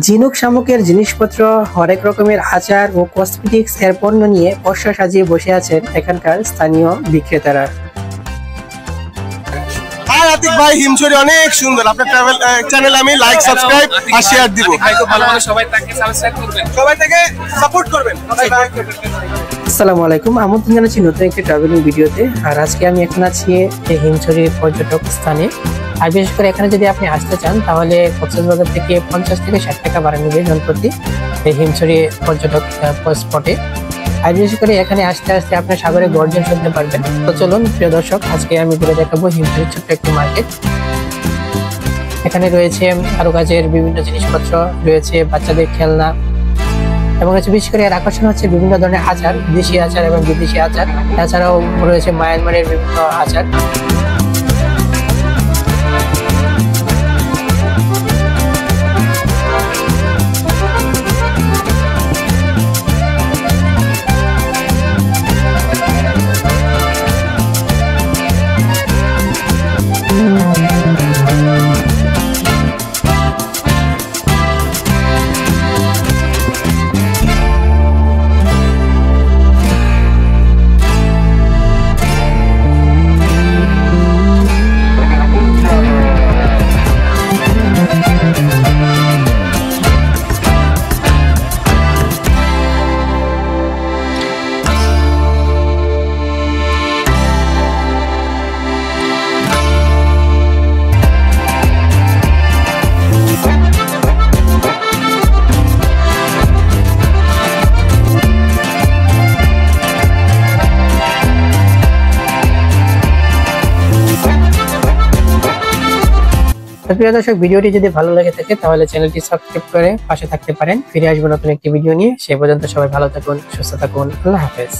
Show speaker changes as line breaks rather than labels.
ঝিনুক শামুকের জিনিসপত্র, হরেক রকমের আচার ও কসমেটিক্স এর পণ্য নিয়ে পসরা সাজিয়ে বসে আছেন এখানকার স্থানীয় বিক্রেতারা।
আতিক ভাই, হিমছড়ি অনেক সুন্দর। আপনার ট্রাভেল চ্যানেল আমি লাইক, সাবস্ক্রাইব আর শেয়ার দিব।
সবাই তাকে সাবস্ক্রাইব করবেন,
সবাই তাকে সাপোর্ট করবেন।
আসসালামু আলাইকুম, আমন্ত্রণ জানাচ্ছি নতুন একটি ট্রাভেলিং ভিডিওতে। আর আজকে আমি এখন আছি এই হিমছড়ি পর্যটক স্থানে। আর বিশেষ করে এখানে যদি আপনি আসতে চান তাহলে কক্সবাজার থেকে 50 থেকে 60 টাকা ভাড়া নেবে জনপ্রতি এই হিমছড়ি পর্যটক স্পটে। আর বিশেষ করে এখানে আসতে আসতে আপনার সাগরে গর্জন শুনতে পারবেন। তো চলুন প্রিয় দর্শক, আজকে আমি ঘুরে দেখাবো হিমছড়ির ছোট্ট একটি মার্কেট। এখানে রয়েছে কারুকাজের বিভিন্ন জিনিসপত্র, রয়েছে বাচ্চাদের খেলনা, এবং বিশেষ করে এর আকর্ষণ হচ্ছে বিভিন্ন ধরনের আচার, দেশি আচার এবং বিদেশি আচার। তাছাড়াও রয়েছে মায়ানমারের বিভিন্ন আচার। প্রিয় দর্শক, ভিডিওটি যদি ভালো লাগে থাকে তাহলে চ্যানেলটি সাবস্ক্রাইব করে পাশে থাকতে পারেন। ফিরে আসবো নতুন একটি ভিডিও নিয়ে। সে পর্যন্ত সবাই ভালো থাকুন, সুস্থ থাকুন। আল্লাহ হাফেজ।